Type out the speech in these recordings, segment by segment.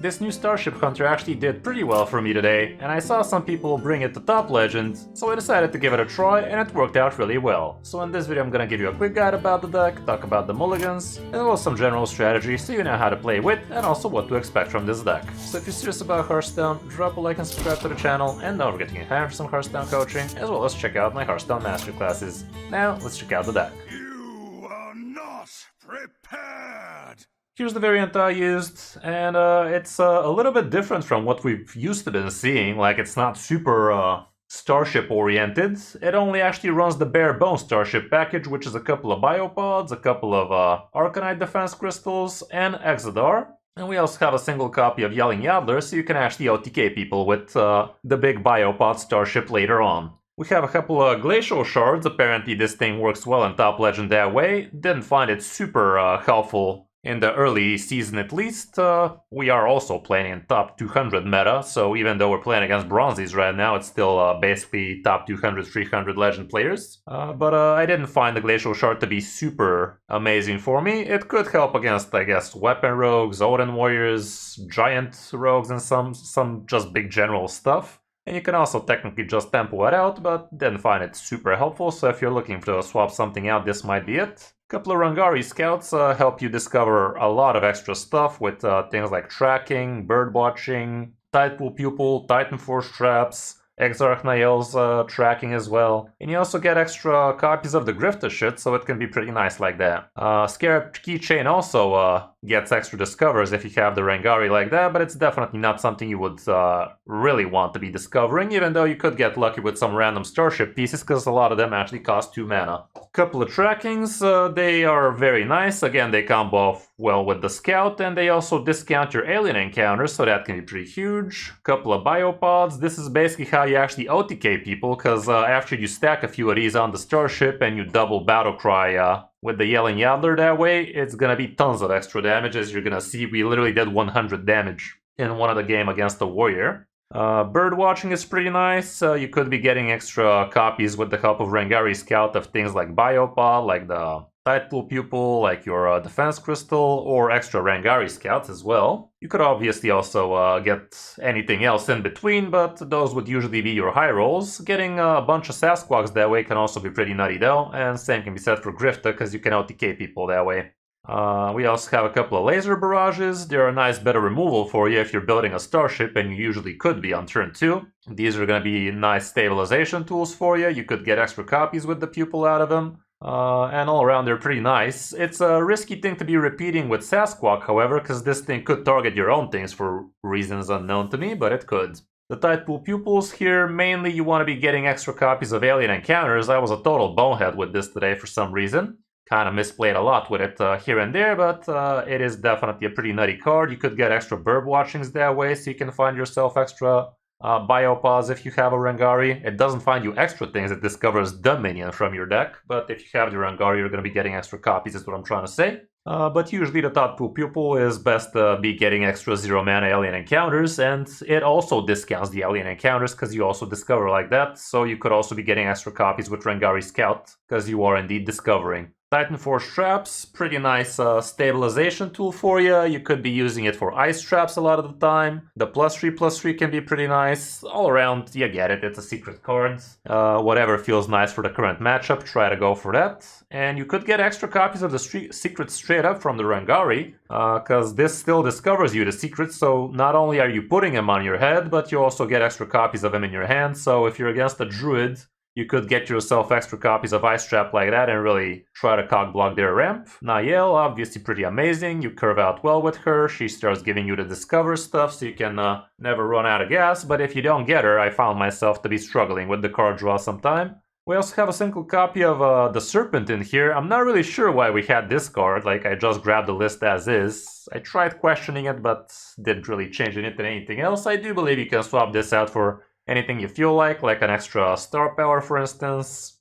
This new Starship Hunter actually did pretty well for me today, and I saw some people bring it to top legend, so I decided to give it a try and it worked out really well. So in this video I'm gonna give you a quick guide about the deck, talk about the mulligans, as well as some general strategy so you know how to play with and also what to expect from this deck. So if you're serious about Hearthstone, drop a like and subscribe to the channel, and don't forget to get hired for some Hearthstone coaching, as well as check out my Hearthstone masterclasses. Now let's check out the deck. You are not prepared! Here's the variant I used, and it's a little bit different from what we've used to been seeing. Like, it's not super Starship oriented. It only actually runs the bare bones Starship package, which is a couple of Biopods, a couple of Arcanite Defense Crystals, and Exodar. And we also have a single copy of Yelling Yaddler, so you can actually OTK people with the big Biopod Starship later on. We have a couple of Glacial Shards. Apparently this thing works well in top legend that way. Didn't find it super helpful in the early season at least. We are also playing in top 200 meta, so even though we're playing against bronzies right now, it's still basically top 200, 300 legend players. But I didn't find the Glacial Shard to be super amazing for me. It could help against, I guess, Weapon Rogues, Odin Warriors, Giant Rogues, and some just big general stuff. And you can also technically just tempo it out, but didn't find it super helpful, so if you're looking to swap something out, this might be it. Couple of Rangari Scouts help you discover a lot of extra stuff with things like tracking, bird watching, Tidepool Pupil, Titan Force Traps, Exarch Nael's tracking as well. And you also get extra copies of the Grifta shit, so it can be pretty nice like that. Scarab Keychain also gets extra discovers if you have the Rangari like that, but it's definitely not something you would really want to be discovering, even though you could get lucky with some random Starship pieces, because a lot of them actually cost 2 mana. Couple of trackings, they are very nice. Again, they combo off well with the Scout, and they also discount your alien encounters, so that can be pretty huge. Couple of Biopods. This is basically how you actually OTK people, because after you stack a few of these on the Starship and you double Battlecry with the Yelling Yaddler that way, it's gonna be tons of extra damage. As you're gonna see, we literally did 100 damage in one of the game against the Warrior. Bird watching is pretty nice. You could be getting extra copies with the help of Rangari Scout of things like Biopod, like the Tidepool Pupil, like your Defense Crystal, or extra Rangari Scouts as well. You could obviously also get anything else in between, but those would usually be your high rolls. Getting a bunch of Sasquatchs that way can also be pretty nutty though, and same can be said for Grifta, because you can OTK people that way. We also have a couple of laser barrages. They're a nice bit of removal for you if you're building a Starship, and you usually could be on turn 2. These are going to be nice stabilization tools for you. You could get extra copies with the pupil out of them. And all around they're pretty nice. It's a risky thing to be repeating with Sasquatch, however, because this thing could target your own things for reasons unknown to me, but it could. The Tidepool Pupils here, mainly you want to be getting extra copies of alien encounters. I was a total bonehead with this today for some reason. Kind of misplayed a lot with it here and there, but it is definitely a pretty nutty card. You could get extra bird watchings that way, so you can find yourself extra Biopods if you have a Rangari. It doesn't find you extra things, it discovers the minion from your deck, but if you have the Rangari, you're going to be getting extra copies, is what I'm trying to say. But usually the Tidepool Pupil is best to be getting extra 0 mana alien encounters, and it also discounts the alien encounters because you also discover like that, so you could also be getting extra copies with Rangari Scout because you are indeed discovering. Titan Force Traps, pretty nice stabilization tool for you. You could be using it for ice traps a lot of the time. The +3/+3 can be pretty nice. All around, you get it, it's a secret card. Whatever feels nice for the current matchup, try to go for that. And you could get extra copies of the secret straight up from the Rangari, because this still discovers you the secret, so not only are you putting him on your head, but you also get extra copies of him in your hand, so if you're against a Druid, you could get yourself extra copies of Ice Trap like that and really try to cock block their ramp. Nael, obviously pretty amazing. You curve out well with her. She starts giving you the discover stuff, so you can never run out of gas. But if you don't get her, I found myself to be struggling with the card draw sometime. We also have a single copy of the Serpent in here. I'm not really sure why we had this card. Like, I just grabbed the list as is. I tried questioning it, but didn't really change it into anything else. I do believe you can swap this out for anything you feel like an extra star power, for instance,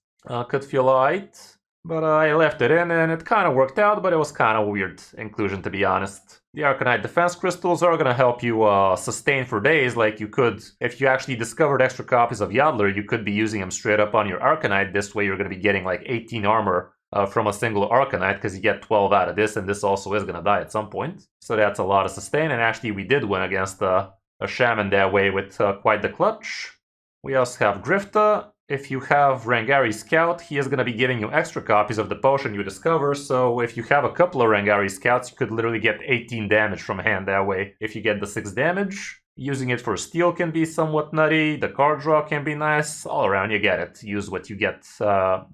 could feel alright. But I left it in and it kind of worked out, but it was kind of a weird inclusion, to be honest. The Arcanite Defense Crystals are going to help you sustain for days. Like, you could, if you actually discovered extra copies of Yaddler, you could be using them straight up on your Arcanite. This way you're going to be getting like 18 armor from a single Arcanite, because you get 12 out of this, and this also is going to die at some point. So that's a lot of sustain, and actually we did win against a Shaman that way with quite the clutch. We also have Grifta. If you have Rangari Scout, he is going to be giving you extra copies of the potion you discover, so if you have a couple of Rangari Scouts, you could literally get 18 damage from hand that way if you get the 6 damage. Using it for steal can be somewhat nutty, the card draw can be nice, all around you get it. Use what you get,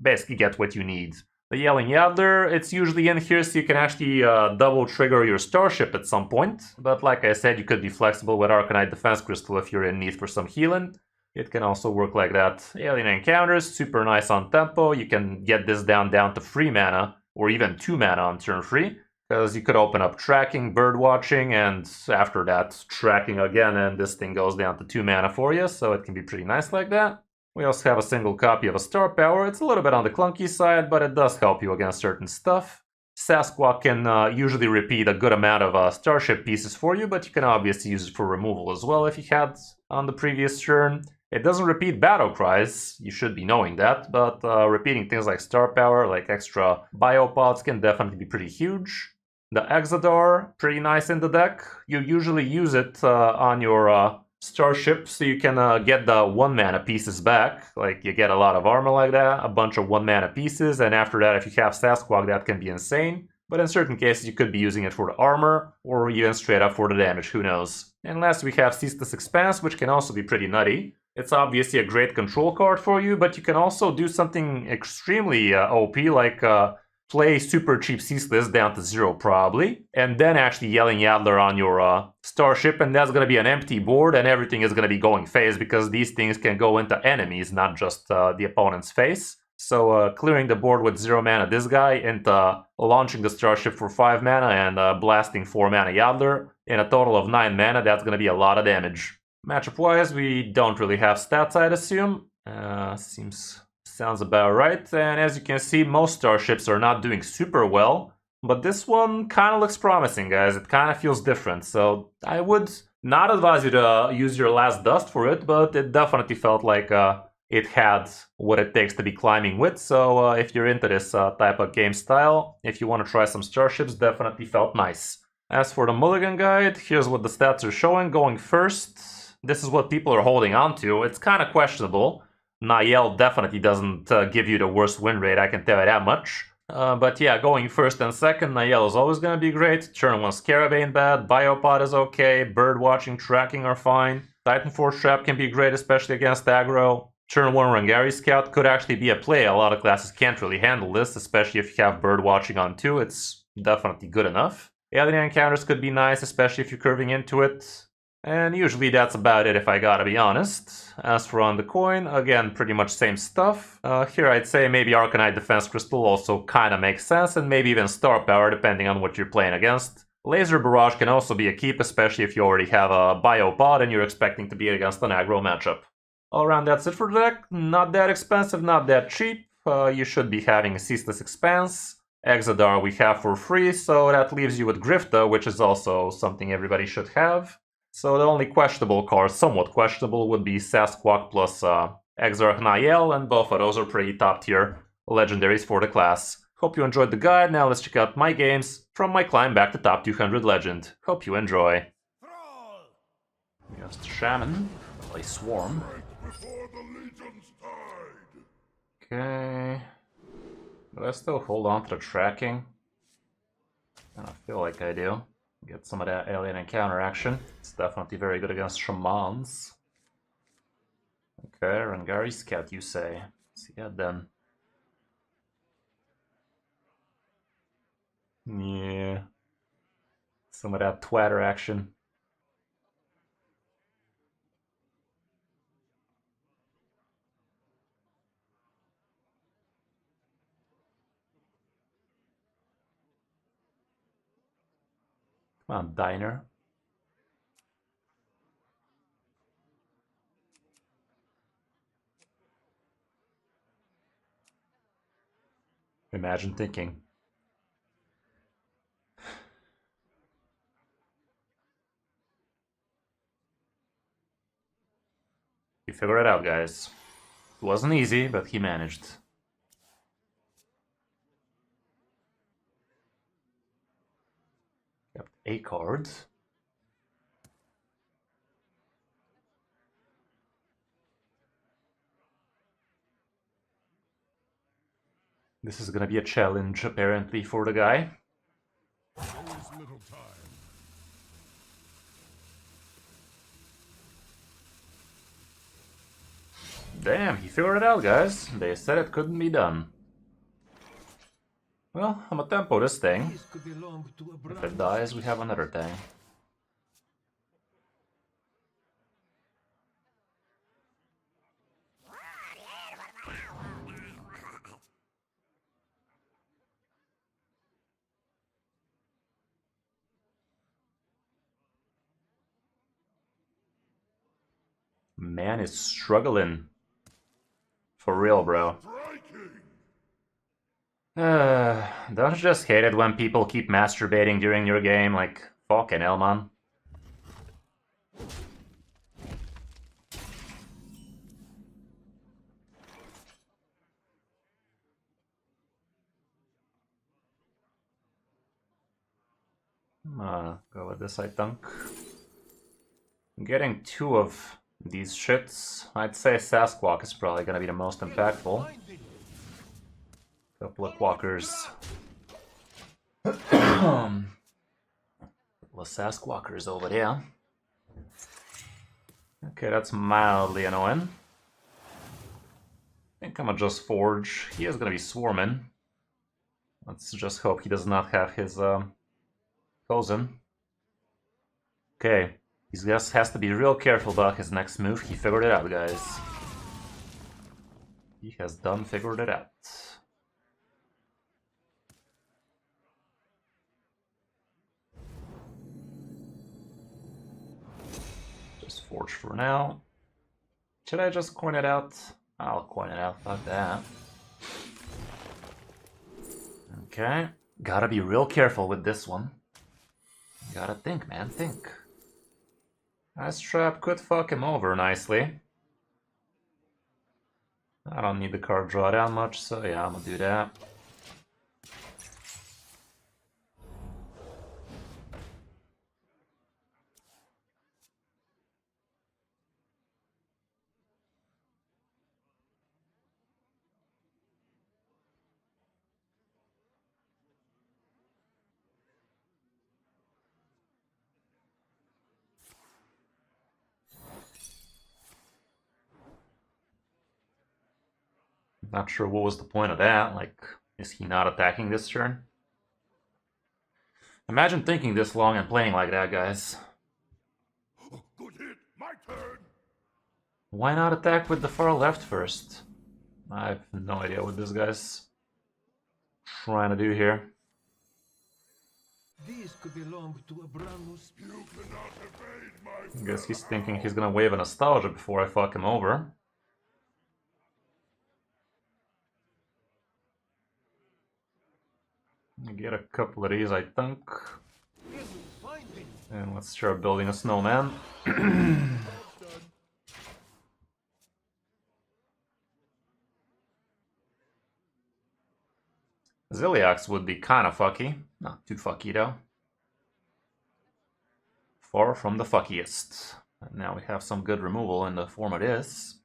basically get what you need. The Yelling Yaddler, it's usually in here so you can actually double trigger your Starship at some point, but like I said, you could be flexible with Arcanite Defense Crystal if you're in need for some healing. It can also work like that. Alien Encounters, super nice on tempo. You can get this down to 3 mana, or even 2 mana on turn 3, because you could open up Tracking, Bird Watching, and after that, Tracking again, and this thing goes down to 2 mana for you, so it can be pretty nice like that. We also have a single copy of a Star Power. It's a little bit on the clunky side, but it does help you against certain stuff. Sasquatch can usually repeat a good amount of Starship pieces for you, but you can obviously use it for removal as well if you had on the previous turn. It doesn't repeat battle cries, you should be knowing that, but repeating things like Star Power, like extra Biopods, can definitely be pretty huge. The Exodar, pretty nice in the deck. You usually use it on your Starship, so you can get the 1 mana pieces back. Like, you get a lot of armor like that, a bunch of 1 mana pieces, and after that, if you have Sasquatch, that can be insane. But in certain cases, you could be using it for the armor, or even straight up for the damage, who knows. And last we have Ceaseless Expanse, which can also be pretty nutty. It's obviously a great control card for you, but you can also do something extremely OP, like play super cheap Ceaseless down to 0 probably, and then actually Yelling Yaddler on your Starship, and that's going to be an empty board, and everything is going to be going phase, because these things can go into enemies, not just the opponent's face. So clearing the board with 0 mana this guy, and launching the Starship for 5 mana, and blasting 4 mana Yaddler, in a total of 9 mana, that's going to be a lot of damage. Matchup-wise, we don't really have stats, I'd assume. Sounds about right. And as you can see, most Starships are not doing super well. But this one kind of looks promising, guys. It kind of feels different. So I would not advise you to use your last dust for it, but it definitely felt like it had what it takes to be climbing with. So if you're into this type of game style, if you want to try some Starships, definitely felt nice. As for the Mulligan guide, here's what the stats are showing. Going first, this is what people are holding on to. It's kind of questionable. Niall definitely doesn't give you the worst win rate, I can tell you that much. But yeah, going first and second, Niall is always going to be great. Turn 1 Scarab ain't bad, Biopod is okay, Bird Watching, Tracking are fine. Titan Force Trap can be great, especially against aggro. Turn 1 Rangari Scout could actually be a play. A lot of classes can't really handle this, especially if you have Bird Watching on 2. It's definitely good enough. Alien Encounters could be nice, especially if you're curving into it. And usually that's about it if I gotta be honest. As for on the coin, again, pretty much same stuff. Here I'd say maybe Arcanite Defense Crystal also kinda makes sense, and maybe even Star Power depending on what you're playing against. Laser Barrage can also be a keep, especially if you already have a Biopod and you're expecting to be against an aggro matchup. All around that's it for the deck. Not that expensive, not that cheap. You should be having a Ceaseless Expanse. Exodar we have for free, so that leaves you with Grifta, which is also something everybody should have. So the only questionable card, somewhat questionable, would be Sasquatch plus Exarch Niall, and both of those are pretty top tier legendaries for the class. Hope you enjoyed the guide. Now let's check out my games from my climb back to top 200 legend. Hope you enjoy. Against Shaman, play Swarm. Okay. Do I still hold on to the tracking? I don't feel like I do. Get some of that alien encounter action. It's definitely very good against Shamans. Okay, Rangari Scout, you say. See that then. Yeah. Some of that twatter action. Come on, Diner. Imagine thinking. You figure it out, guys. It wasn't easy, but he managed. a card. This is gonna be a challenge, apparently, for the guy. There is little time. Damn, he figured it out, guys. They said it couldn't be done. Well, I'm gonna tempo this thing. If it dies, we have another thing. Man is struggling. For real, bro. Don't you just hate it when people keep masturbating during your game? Like, fucking hell, man. Go with this, I think. Getting 2 of these shits. I'd say Sasquatch is probably gonna be the most impactful. Couple of walkers. Couple of Sasquatchers over there. Okay, that's mildly annoying. I think I'm gonna just forge. He is gonna be swarming. Let's just hope he does not have his cousin. Okay, he just has to be real careful about his next move. He figured it out, guys. He has done figured it out. Just forge for now. Should I just coin it out? I'll coin it out, fuck that. Okay, gotta be real careful with this one. Gotta think, man, think. Ice Trap could fuck him over nicely. I don't need the card draw down much, so yeah, I'm gonna do that. Not sure what was the point of that. Like, is he not attacking this turn? Imagine thinking this long and playing like that, guys. Good hit, my turn. Why not attack with the far left first? I have no idea what this guy's trying to do here. These could belong to a brand new You cannot evade my I guess he's thinking he's gonna wave a nostalgia before I fuck him over. Get a couple of these, I think. And let's start building a snowman. Ziliax would be kind of fucky. Not too fucky, though. Far from the fuckiest. And now we have some good removal in the form of this.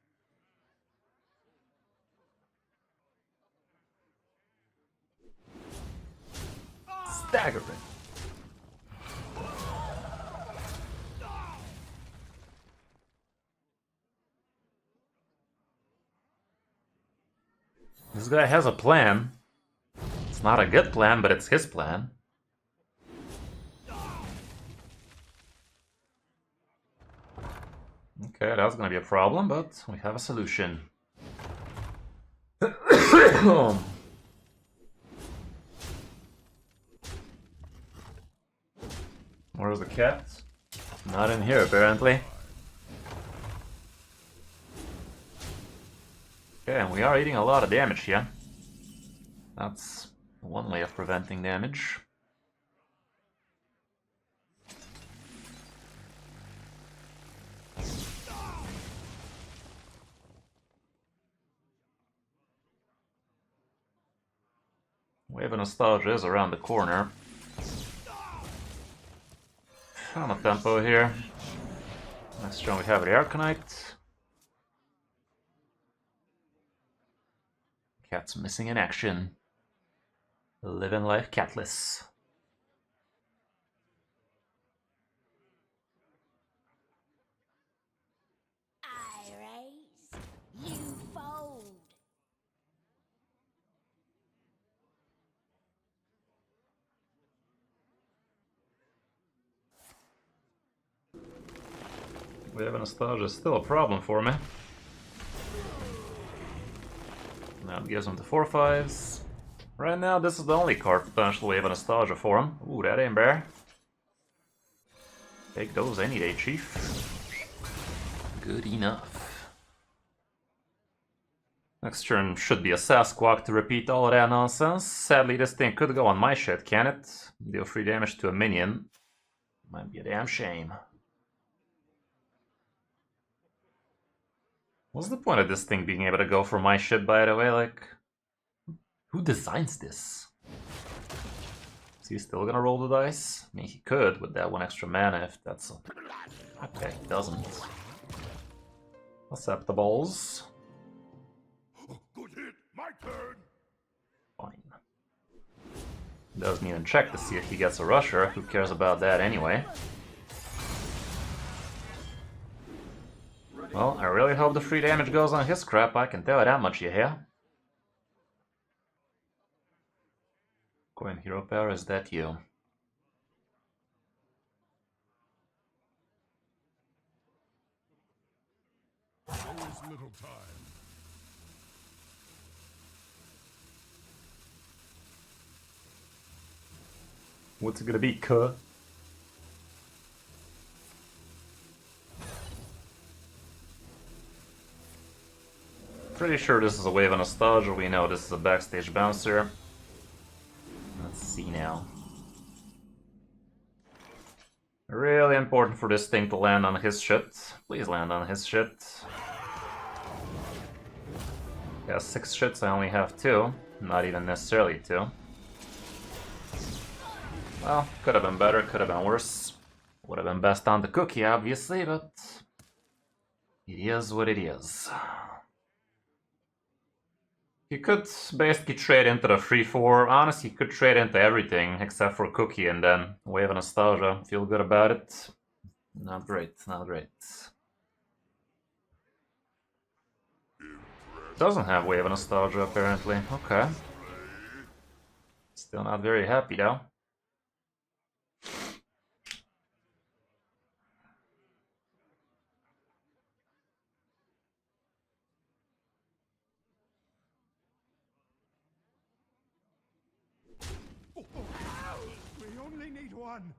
Staggering. This guy has a plan. It's not a good plan, but it's his plan. Okay, that's gonna be a problem, but we have a solution. Where's the cat? Not in here, apparently. Okay, and we are eating a lot of damage here. That's one way of preventing damage. Wave of Nostalgia is around the corner. on a tempo here. Next turn we have the Arcanite. Cat's missing in action. Living life catless. I raise, you fold. Wave of Nostalgia is still a problem for me. Now it gives him the 4/5s. Right now, this is the only card potential Wave of Nostalgia for him. Ooh, that ain't bad. Take those any day, Chief. Good enough. Next turn should be a Sasquatch to repeat all of that nonsense. Sadly, this thing could go on my shit, can it? Deal 3 damage to a minion. Might be a damn shame. What's the point of this thing being able to go for my shit, by the way? Like, who designs this? Is he still gonna roll the dice? I mean, he could with that 1 extra mana if that's... Okay, he doesn't. Acceptables. Good hit. My turn. Fine. Doesn't even check to see if he gets a rusher. Who cares about that anyway? Well, I really hope the 3 damage goes on his crap, I can tell you that much, you hear? Coin Hero Power, is that you? There is little time. What's it gonna be, cuh? Pretty sure this is a Wave of Nostalgia. We know this is a backstage bouncer. Let's see now. Really important for this thing to land on his shit. Please land on his shit. He has 6 shits, I only have 2. Not even necessarily 2. Well, could have been better, could have been worse. Would have been best on the cookie, obviously, but... it is what it is. You could basically trade into the 3/4. Honestly, you could trade into everything except for Cookie and then Wave of Nostalgia. Feel good about it? Not great, not great. Doesn't have Wave of Nostalgia apparently. Okay. Still not very happy though. We only need one.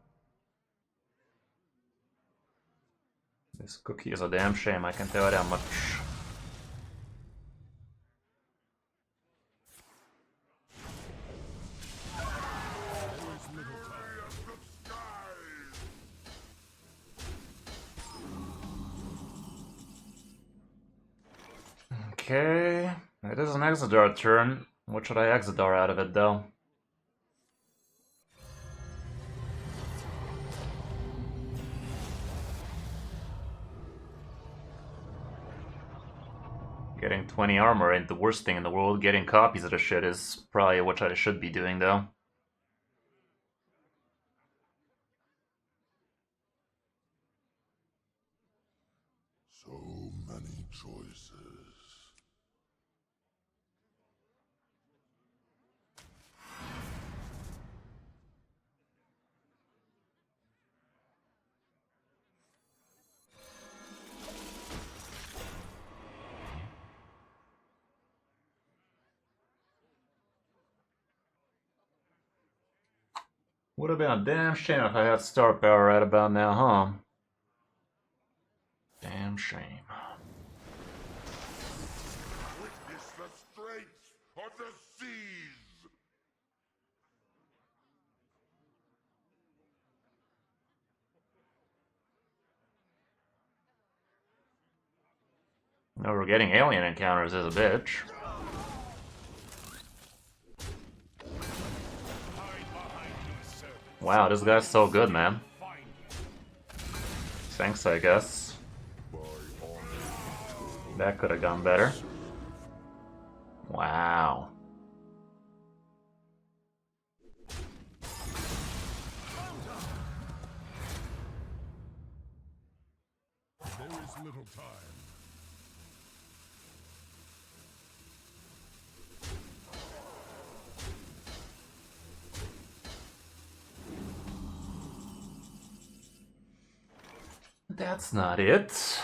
This Cookie is a damn shame, I can tell you that much. Okay, it is an Exodar turn. What should I Exodar out of it though? Getting 20 armor ain't the worst thing in the world. Getting copies of the shit is probably what I should be doing though. So many choices. Would have been a damn shame if I had star power right about now, huh? Damn shame. Witness the strength of the seas. No, we're getting alien encounters as a bitch. Wow, this guy's so good, man. Thanks, I guess. That could have gone better. Wow. There is little time. That's not it.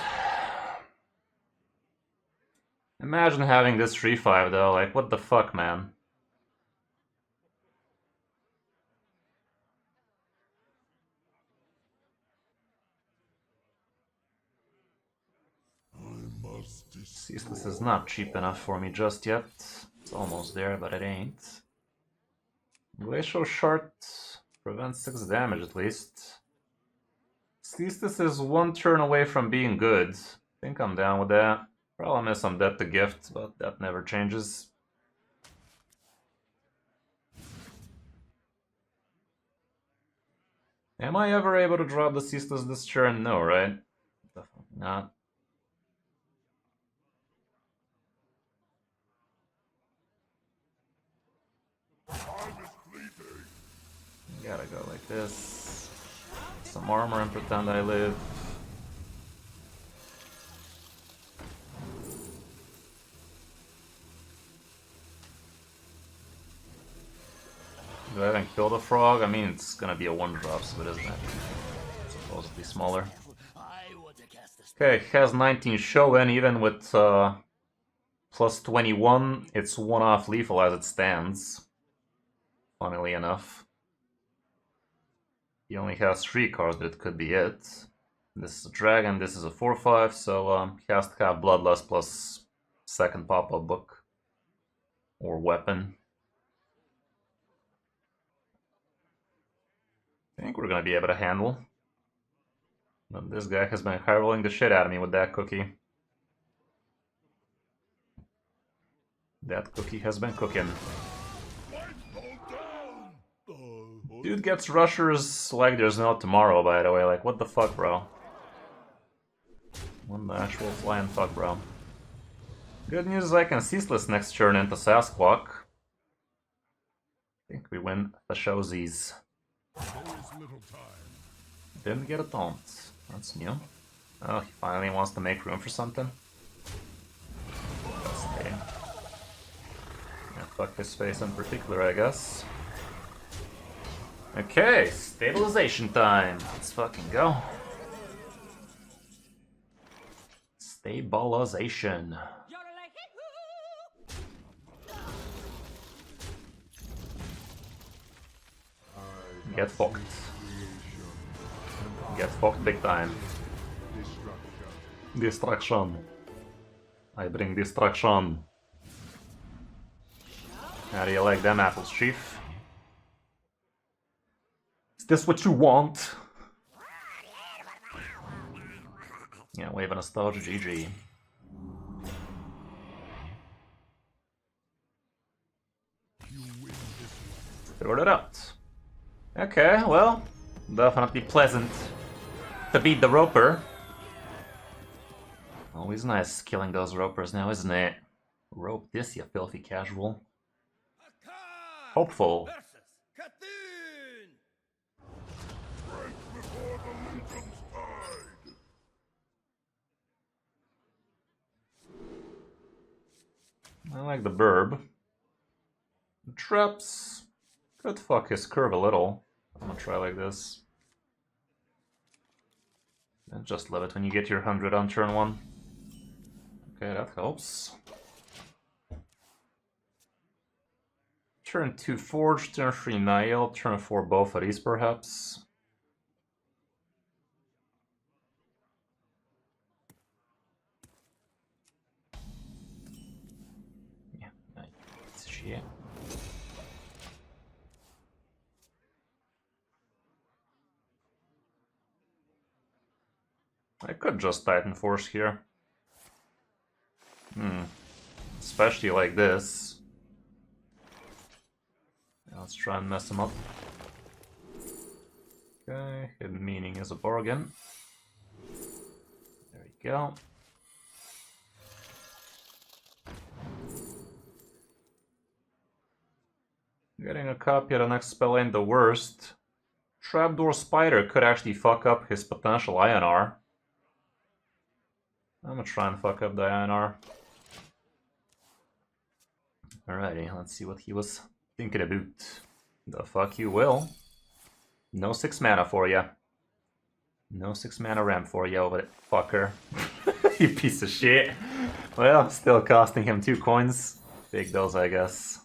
Imagine having this 3-5 though, like what the fuck, man? Ceaseless is not cheap enough for me just yet. It's almost there, but it ain't. Glacial Shard prevents 6 damage at least. Ceaseless is 1 turn away from being good. I think I'm down with that. Problem is I'm dead to gift, but that never changes. Am I ever able to drop the Ceaseless this turn? No, right? Definitely not. Gotta go like this. Some armor and pretend I live. Do I even kill the frog? I mean, it's gonna be a 1-drop, so it isn't that supposedly smaller. Okay, has 19 Showen, even with plus 21, it's 1 off lethal as it stands. Funnily enough. He only has 3 cards, but it could be it. This is a dragon, this is a 4-5, so he has to have Bloodlust plus 2nd pop-up book. Or weapon. I think we're gonna be able to handle. But this guy has been high rolling the shit out of me with that cookie. That cookie has been cooking. Dude gets rushers like there's no tomorrow, by the way. Like, what the fuck, bro? What the actual flying fuck, bro? Good news is I can Ceaseless next turn into Sasquatch. I think we win the showsies. Didn't get a taunt. That's new. Oh, he finally wants to make room for something. Let's stay. Yeah, fuck his face in particular, I guess. Okay, stabilization time. Let's fucking go. Stabilization. Get fucked. Get fucked big time. Destruction. I bring destruction. How do you like them apples, chief? Is this what you want? Yeah, wave of nostalgia, GG. Throw it out. Okay, well, definitely pleasant to beat the roper. Always nice killing those ropers now, isn't it? Rope this, you filthy casual. Hopeful. I like the burb. Traps could fuck his curve a little. I'm gonna try like this. And just love it when you get your 100 on turn 1. Okay, that helps. Turn 2 Forge, turn 3 Nihil, turn 4 both of these perhaps. Yeah, nice shit. I could just Titan Force here. Especially like this. Let's try and mess him up. Okay, hidden meaning is a bargain. go. Getting a copy of the next spell ain't the worst. Trapdoor Spider could actually fuck up his potential INR. I'm gonna try and fuck up the INR. Alrighty, let's see what he was thinking about. The fuck you will. No 6 mana for ya. No 6 mana ramp for ya, over it, fucker. You piece of shit. Well, still costing him 2 coins. Take those, I guess.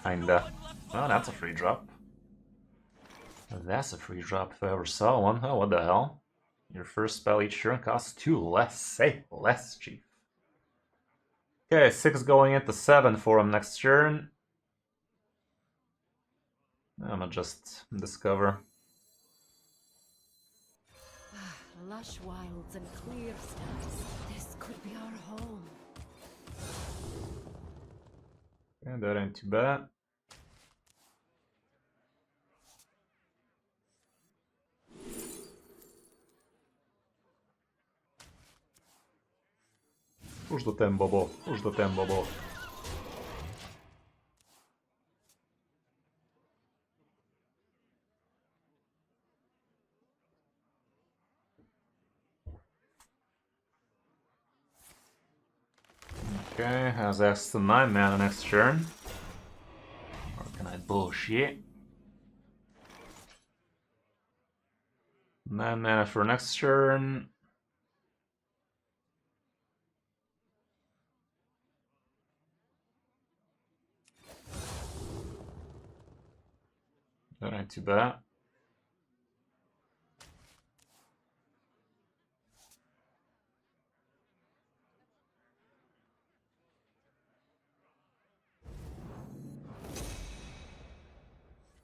Kinda. Oh, that's a free drop. That's a free drop if I ever saw one. Oh, what the hell? Your first spell each turn costs 2 less. Say less, chief. Okay, 6 going into 7 for him next turn. I'm gonna just discover. Lush wilds and clear skies. This could be our home. And that ain't too bad. Push the tempo, Bobo. Push the tempo, Bobo. Okay, has access to 9 mana next turn. Or can I bullshit? 9 mana for next turn. That ain't too bad.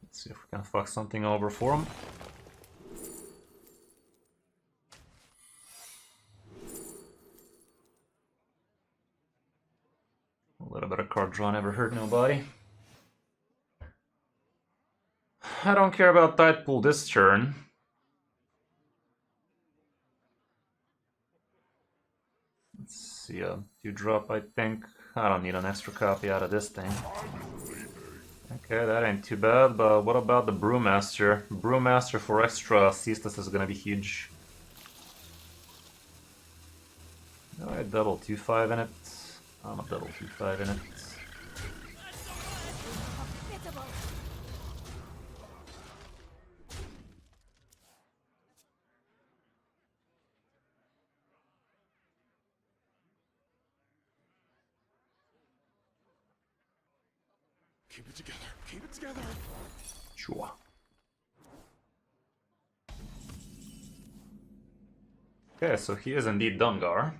Let's see if we can fuck something over for him. A little bit of card draw never hurt nobody. I don't care about Tide Pool this turn. Let's see, 2-drop, I think. I don't need an extra copy out of this thing. Okay, that ain't too bad, but what about the Brewmaster? Brewmaster for extra Ceaseless is gonna be huge. Alright, double 2-5 in it. I'm a double 2-5 in it. Keep it together. Keep it together. Sure. Okay, so he is indeed Dungar.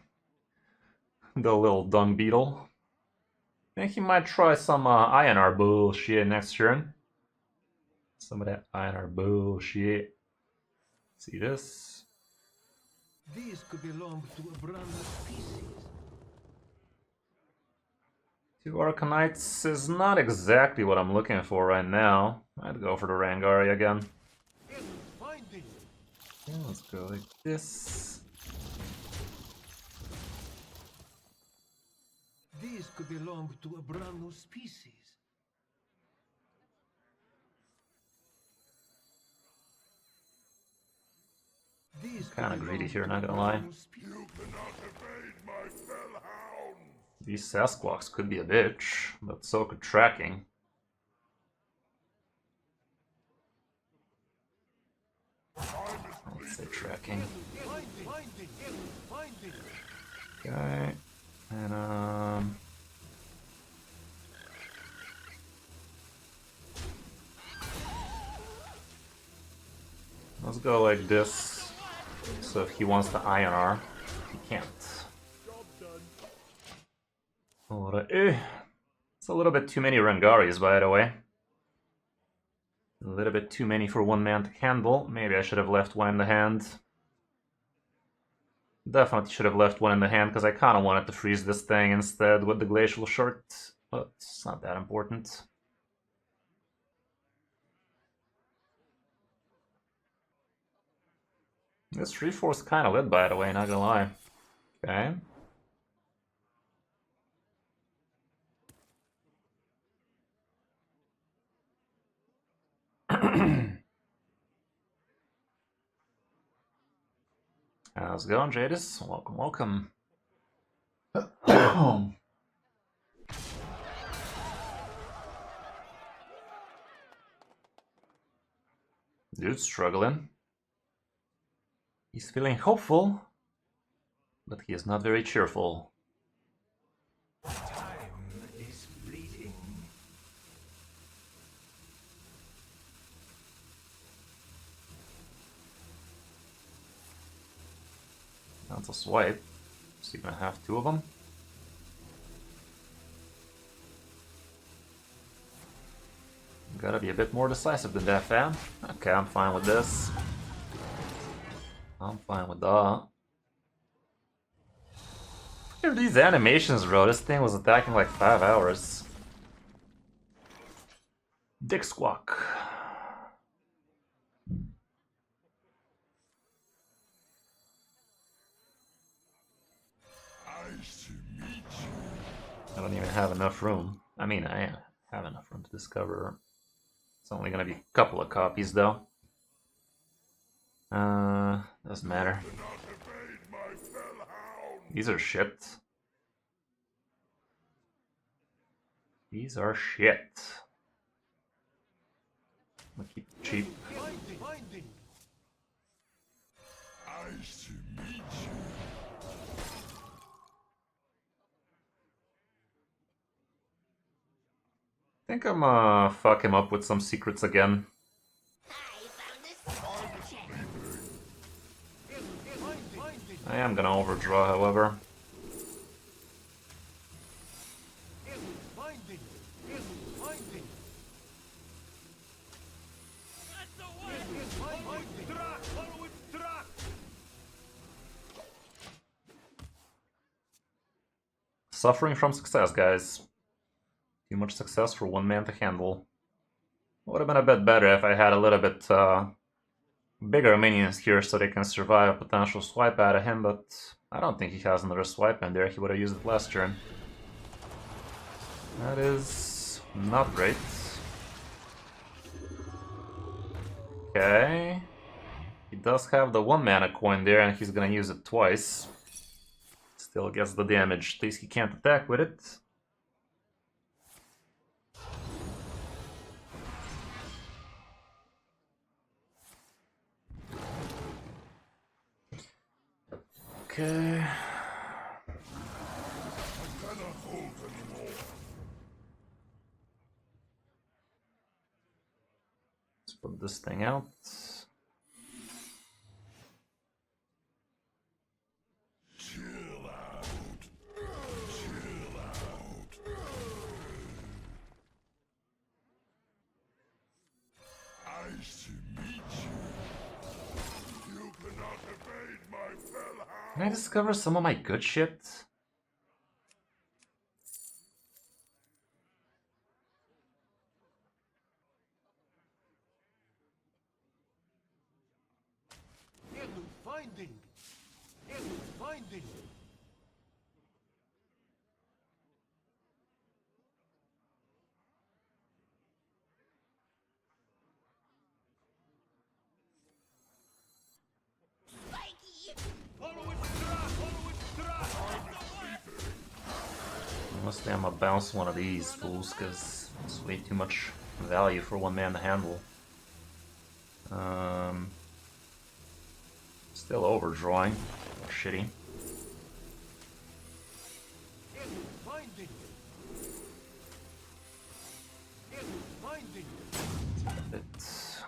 The little dung beetle. I think he might try some INR bullshit next turn. Some of that INR bullshit. See this? These could belong to a brand new species. 2 Arcanites is not exactly what I'm looking for right now. I'd go for the Rangari again. Finding. Yeah, let's go like this. These could belong to a brand new species. These Kind of could greedy belong here, to not a gonna brand lie. new species. You cannot evade my fellhound. These Sasquatches could be a bitch, but so could tracking. Let's say tracking. Finding. Okay, and let's go like this. So if he wants the INR, he can't. It's a little bit too many Rangaris, by the way. A little bit too many for one man to handle. Maybe I should have left one in the hand. Definitely should have left one in the hand, because I kind of wanted to freeze this thing instead with the Glacial Short. But it's not that important. This 3/4's kind of lit, by the way, not gonna lie. Okay. How's it going, Jadis? Welcome, welcome. Dude's struggling. He's feeling hopeful, but he is not very cheerful. Time is fleeting. That's a swipe. So you're gonna have two of them. Gotta be a bit more decisive than that, fam. Okay, I'm fine with this. I'm fine with that. Look at these animations, bro. This thing was attacking like 5 hours. Dick squawk. I don't even have enough room. I mean, I have enough room to discover. It's only gonna be a couple of copies, though. Doesn't matter. These are shit. These are shit. I'm gonna keep it cheap. I think I'm fuck him up with some secrets again. I am gonna overdraw, however. Suffering from success, guys. Too much success for one man to handle. Would have been a bit better if I had a little bit bigger minions here so they can survive a potential swipe out of him, but I don't think he has another swipe in there. He would have used it last turn. That is not great. Okay. He does have the 1 mana coin there and he's gonna use it twice. Still gets the damage. At least he can't attack with it. Okay. Let's put this thing out. Can I discover some of my good shit? Finding. Honestly, I'm gonna bounce one of these fools because it's way too much value for 1 man to handle. Still overdrawing. Shitty. It's...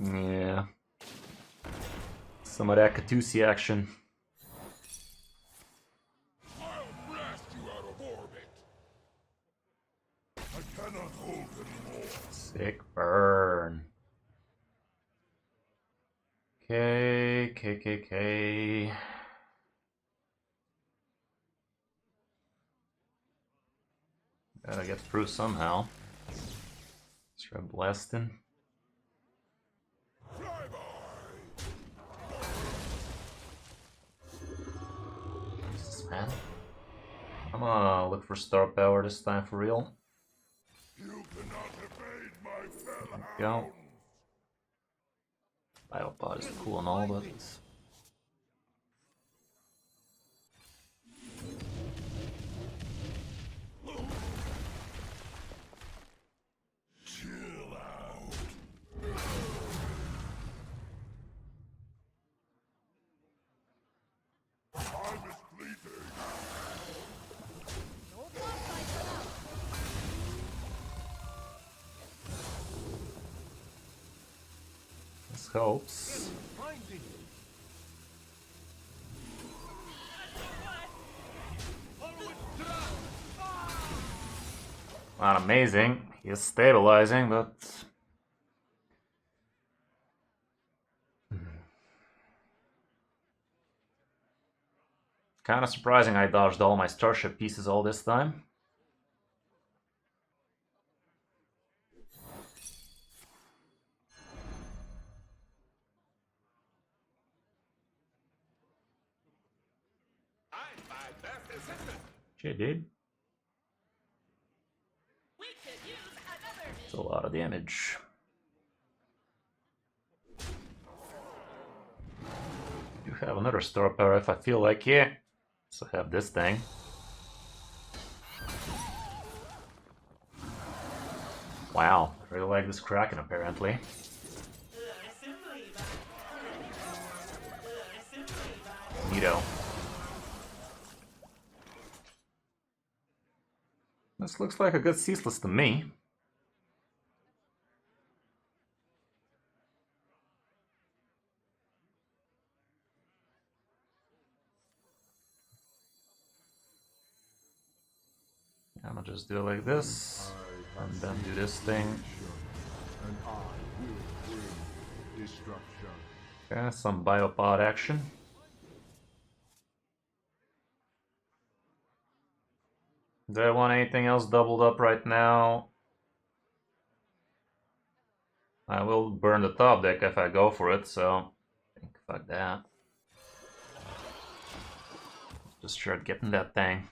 Yeah. Some of that Katusi action. I'll blast you out of orbit. I cannot hold anymore. Sick burn. KKK. Gotta get through somehow. Start blasting. Jesus, man. I'm gonna look for star power this time for real. You cannot evade my fell Go. Biopod is cool and all, but chill out. Time is fleeting. this hopes. Finding. Not amazing. He is stabilizing, but kind of surprising I dodged all my starship pieces all this time. Shit, dude. It's a lot of damage. You have another star power if I feel like it. So I have this thing. Wow, I really like this Kraken apparently. Neato. This looks like a good ceaseless to me. I'm gonna just do it like this, and then do this thing. And I will bring destruction. Okay, some biopod action. Do I want anything else doubled up right now? I will burn the top deck if I go for it, so I think fuck that. Just start getting that thing.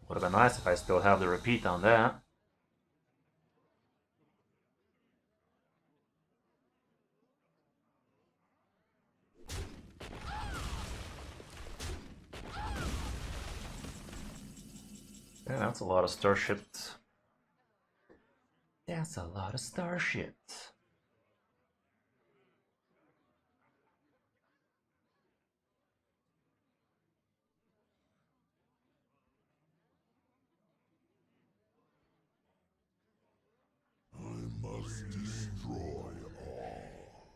Would have been nice if I still have the repeat on that. Yeah, that's a lot of starships. That's a lot of starships. I must destroy all.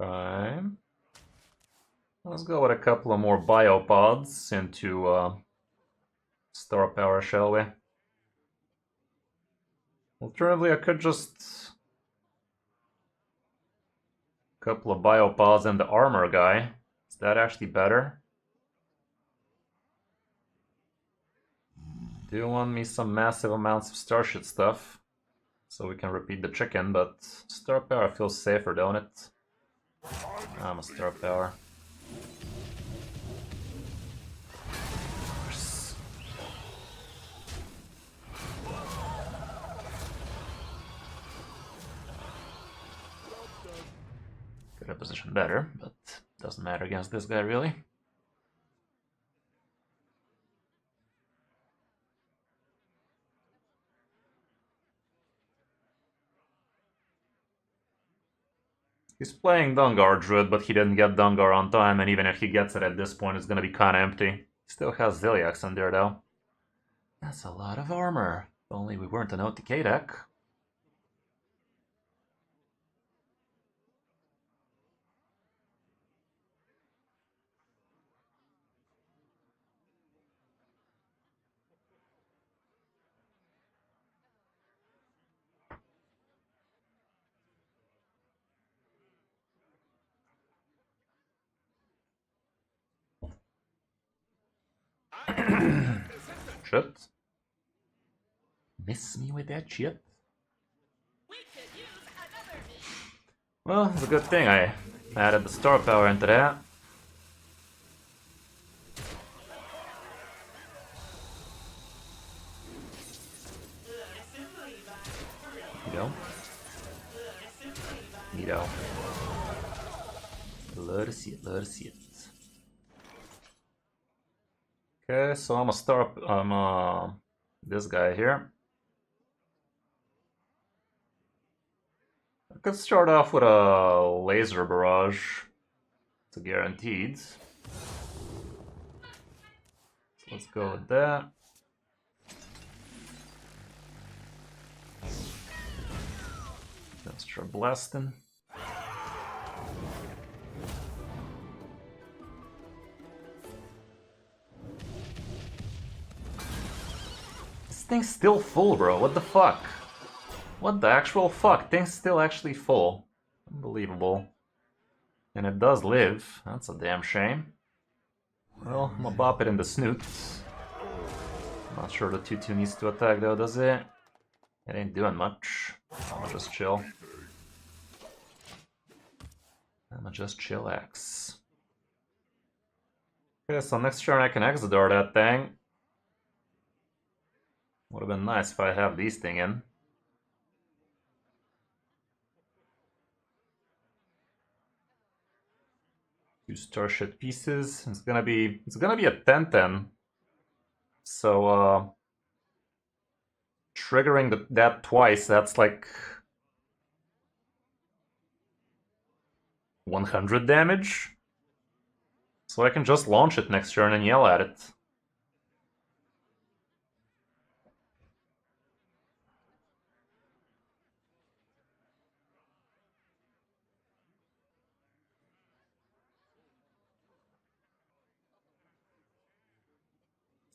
Okay. Let's go with a couple of more biopods into star power, shall we? Alternatively, I could just couple of biopods and the armor guy. Is that actually better? Do you want me some massive amounts of starship stuff? So we can repeat the chicken, but star power feels safer, don't it? I'm a star power. Could have positioned better, but doesn't matter against this guy really. He's playing Dungar Druid, but he didn't get Dungar on time, and even if he gets it at this point, it's gonna be kinda empty. Still has Ziliax in there, though. That's a lot of armor. If only we weren't an OTK deck. Shit. Miss me with that shit. Well, it's a good thing I added the star power into that. Neato. Neato. Love to see it, love to see it. Okay, so I'm this guy here. I could start off with a laser barrage. It's a guaranteed. So let's go with that. Let's try blasting. This thing's still full, bro. What the fuck? What the actual fuck? Thing's still actually full. Unbelievable. And it does live. That's a damn shame. Well, I'm gonna bop it in the snoot. Not sure the 2-2 needs to attack though, does it? It ain't doing much. I'ma just chill. I'ma just chillax. Okay, so next turn I can Exodar that thing. Would have been nice if I have these thing in. Two Starship pieces. It's gonna be a 10-10. So triggering that twice, that's like 100 damage. So I can just launch it next turn and yell at it.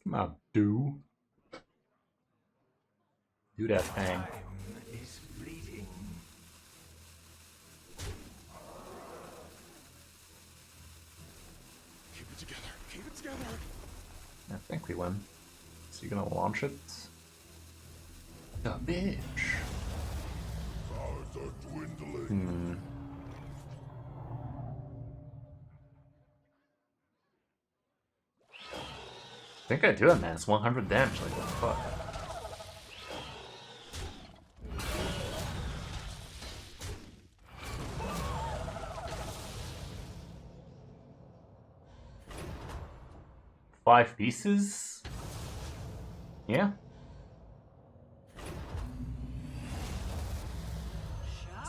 Come on, do that thing. Keep it together. Keep it together. I think we win. So you're gonna launch it? The bitch. Powers are dwindling. I think I do it, man. It's 100 damage. Like, what the fuck? Five pieces? Yeah.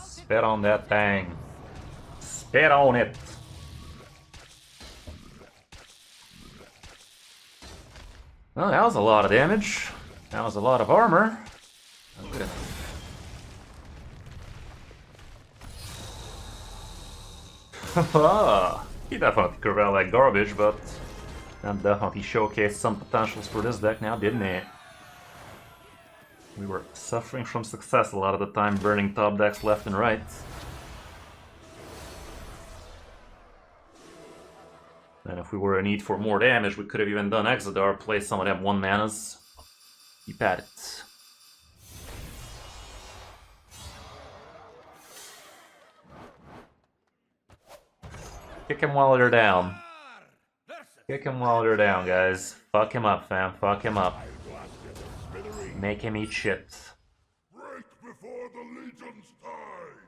Spit on that thing. Spit on it. Well, that was a lot of damage. That was a lot of armor. Okay. He definitely could have like garbage, but that definitely showcased some potentials for this deck now, didn't it? We were suffering from success a lot of the time, burning top decks left and right. And if we were in need for more damage, we could have even done Exodar, play some of them 1 manas. Keep at it. Kick him while they're down. Kick him while they're down, guys. Fuck him up, fam. Fuck him up. Make him eat shit. Break before the Legion's tide.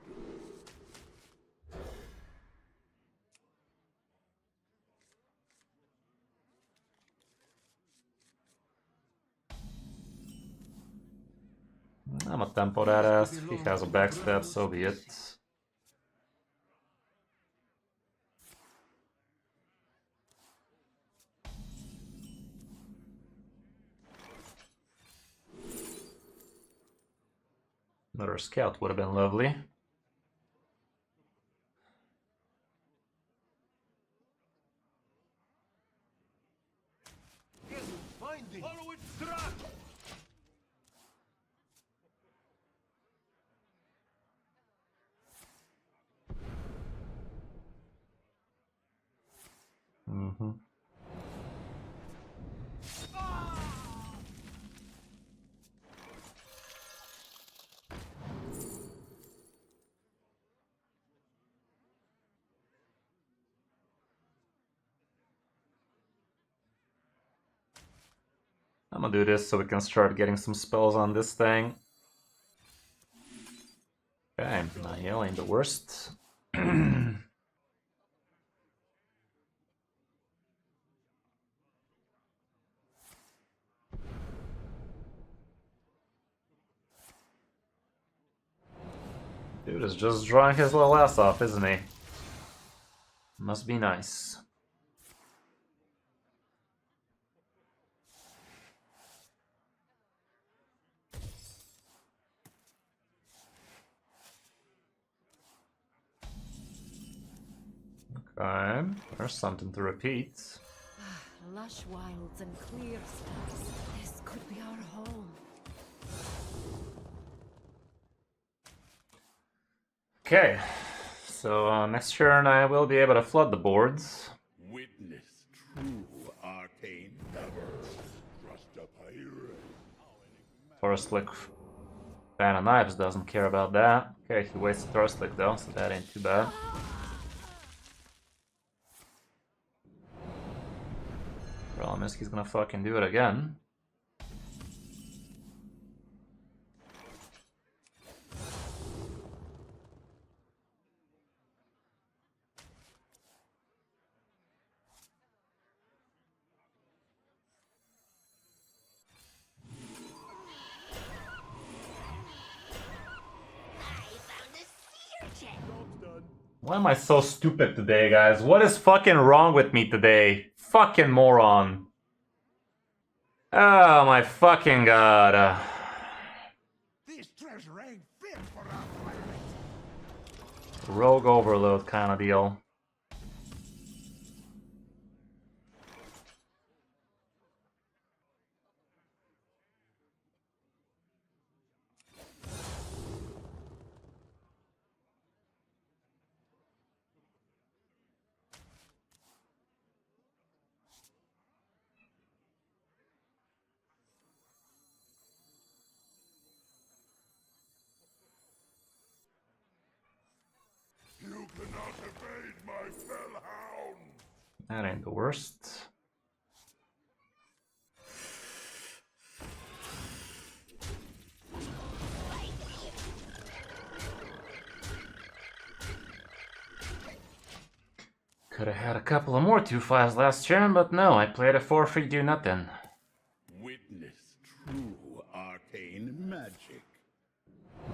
I'm a tempo that ass. If he has a backstab, so be it. Another scout would have been lovely. Follow its track. Mm-hmm. I'm gonna do this so we can start getting some spells on this thing. Okay, Nihil ain't the worst. Dude is just drawing his little ass off, isn't he? Must be nice. Okay, there's something to repeat. Lush wilds and clear skies. This could be our home. Okay, so next turn I will be able to flood the boards. Witness true arcane never. Trust a pirate. Thorstlick Fan of Knives doesn't care about that. Okay, he wasted Thorstlick though, so that ain't too bad. Problem is he's gonna fucking do it again. Why am I so stupid today, guys? What is fucking wrong with me today? Fucking moron. Oh my fucking god. This treasure ain't fit for our planet. Rogue overload kind of deal. You cannot evade my fellhound. That ain't the worst. Could have had a couple of more 2/5s last turn, but no, I played a 4/3 do nothing. Witness true arcane magic.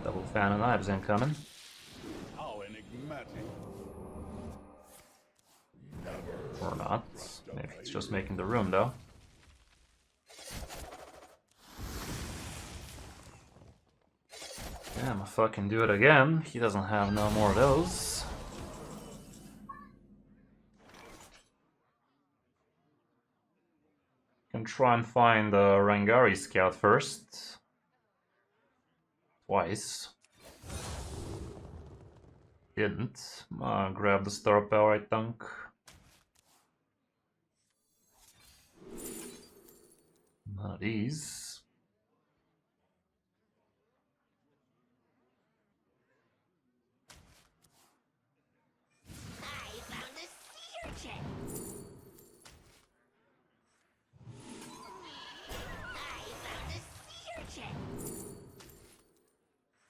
Double Fan of Knives incoming. How enigmatic. Or not. Maybe it's just making the room though. Yeah, I'ma fucking do it again. He doesn't have no more of those. Can try and find the Rangari scout first. Twice. Didn't. Grab the star power, I think. None of these. I found a sea urchin. I found a sea urchin.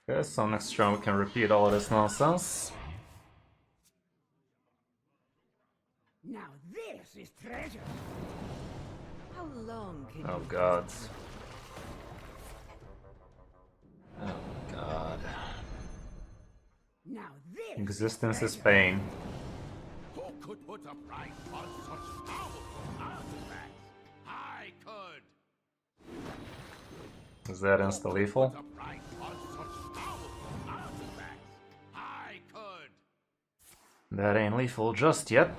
Okay, so next turn we can repeat all of this nonsense. Now this is treasure. How long can Oh you god. Oh god. Now this Existence is pain. Who could put a price on such powerful artifacts? I could. Is that insta-lethal? Put a price on such powerful That ain't lethal just yet.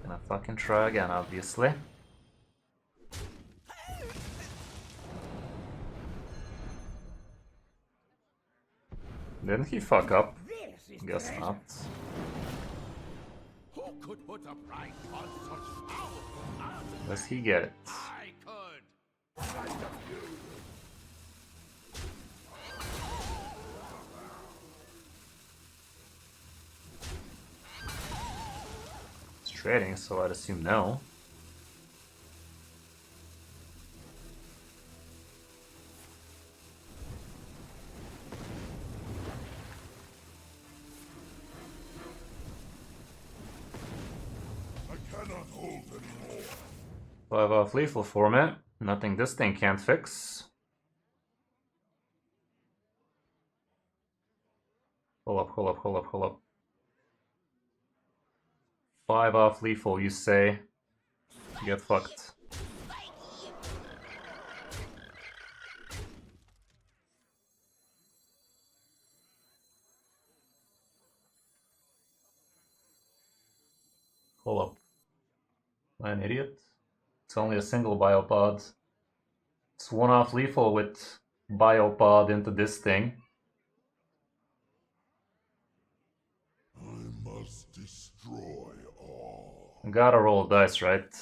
Gonna fucking try again, obviously. Didn't he fuck up? Guess not. Who could put a price on such powerful artifacts? Does he get it? I could. It's trading, so I'd assume no. I cannot hold anymore. 5 off lethal format. Nothing this thing can't fix. Hold up, hold up, hold up, hold up. 5 off lethal, you say? Get fucked. Hold up. Am I an idiot? It's only a single biopod. It's 1 off lethal with biopod into this thing. I must destroy all. Gotta roll dice, right?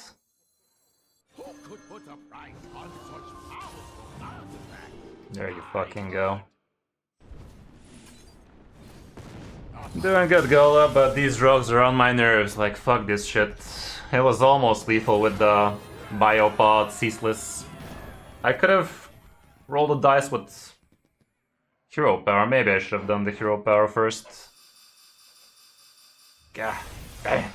Who could put a price on such powerful artifacts? There you fucking go. Doing good, Gola, but these rogues are on my nerves. Like, fuck this shit. It was almost lethal with the biopod, ceaseless. I could have rolled the dice with hero power. Maybe I should have done the hero power first. God damn.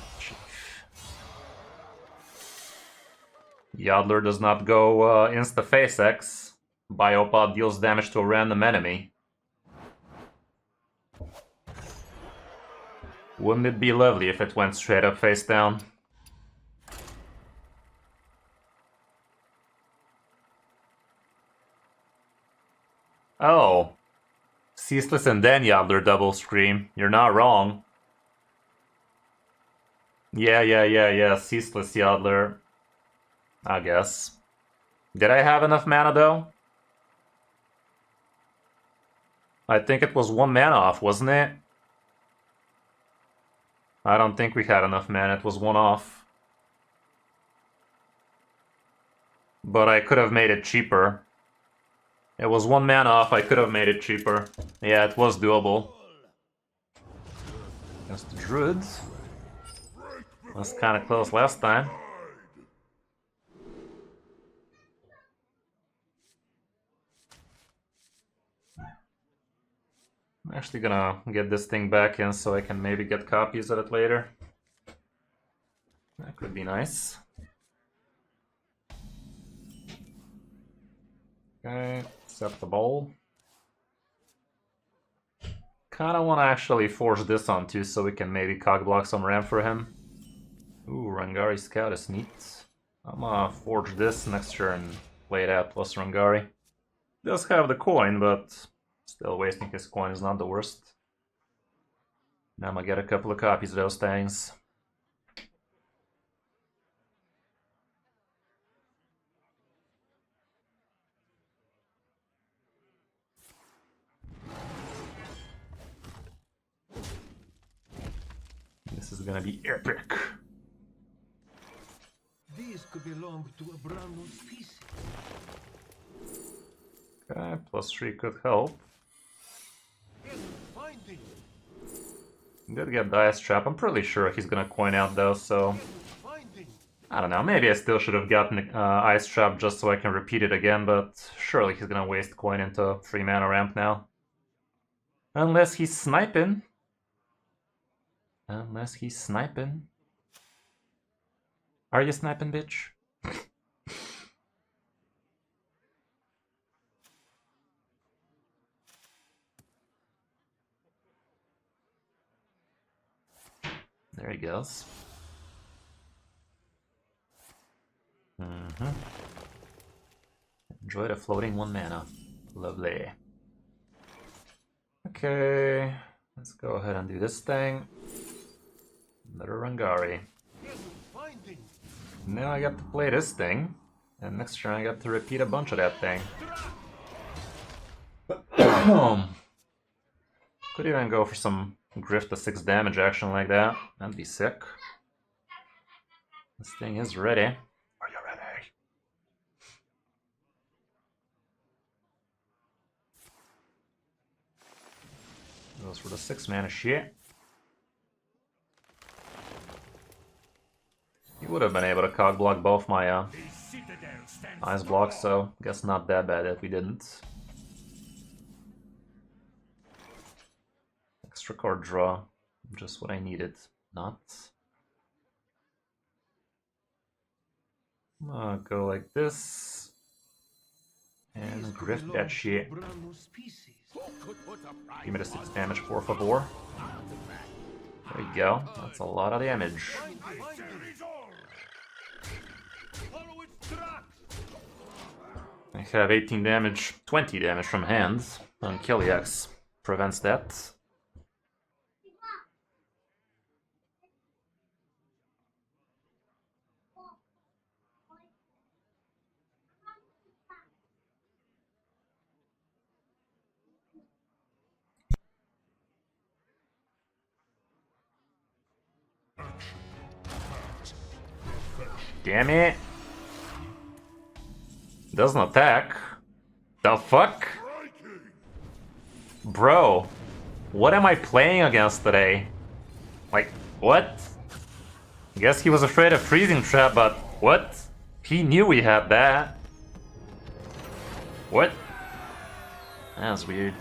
Yodler does not go insta-face X. Biopod deals damage to a random enemy. Wouldn't it be lovely if it went straight up face down? Oh. Ceaseless and then Yodler double scream. You're not wrong. Yeah. Ceaseless Yodler. I guess. Did I have enough mana though? I think it was 1 mana off, wasn't it? I don't think we had enough mana, it was 1 off. But I could have made it cheaper. It was 1 mana off, I could have made it cheaper. Yeah, it was doable. Against the Druids. Was kinda close last time. I'm actually gonna get this thing back in so I can maybe get copies of it later. That could be nice. Okay, set the bowl. Kinda wanna actually force this on too so we can maybe cogblock some ramp for him. Ooh, Rangari Scout is neat. I'm gonna forge this next turn, play that plus Rangari. Does have the coin, but still wasting his coin is not the worst. Now I'm gonna get a couple of copies of those things. This is gonna be epic. These could belong to a brand new species. Okay, +3 could help. Finding. Did get the Ice Trap. I'm pretty sure he's gonna coin out though, so Finding. I don't know. Maybe I still should have gotten Ice Trap just so I can repeat it again, but surely he's gonna waste coin into 3 mana ramp now. Unless he's sniping. Unless he's sniping. Are you sniping, bitch? There he goes. Enjoy the floating 1 mana. Lovely. Okay, let's go ahead and do this thing. Another Rangari. Now I got to play this thing, and next turn I got to repeat a bunch of that thing. Could even go for some Grift to 6 damage action like that. That'd be sick. This thing is ready. Are you ready? Goes for the 6 mana shit. You would have been able to cog block both my ice blocks, so guess not that bad that we didn't. Extra card draw, just what I needed. Not. I'll go like this and grift that shit. Give me the 6 damage, por favor. There you go. That's a lot of damage. I have 18 damage, 20 damage from hands. And Kiliax prevents that. Damn it. Doesn't attack. The fuck? Bro, what am I playing against today? Like, what? I guess he was afraid of freezing trap, but what? He knew we had that. What? That's weird.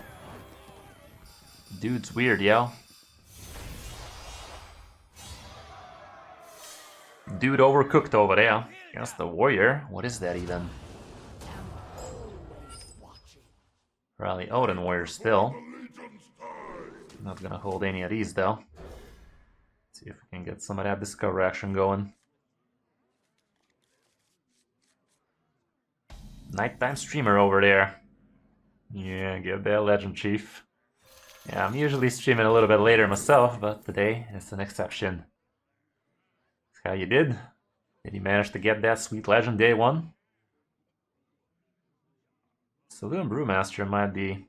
Dude's weird, yo. Dude overcooked over there. Against the warrior. What is that even? Probably Odin warrior still. Not gonna hold any of these though. See if we can get some of that discover action going. Nighttime streamer over there. Yeah, get that legend, chief. Yeah, I'm usually streaming a little bit later myself, but today it's an exception. How you did? Did you manage to get that sweet legend day 1? Saloon Brewmaster might be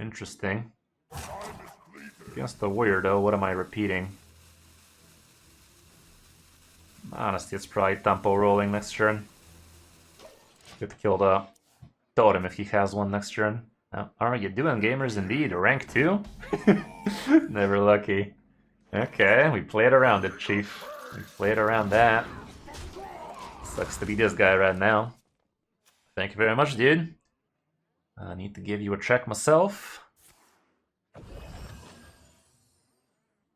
interesting. Against the warrior though, what am I repeating? Honestly, it's probably tempo rolling next turn. Good to kill the totem if he has one next turn. How are you doing, gamers? Indeed, rank 2? Never lucky. Okay, we played around it, chief. We played around that. Sucks to be this guy right now. Thank you very much, dude. I need to give you a check myself.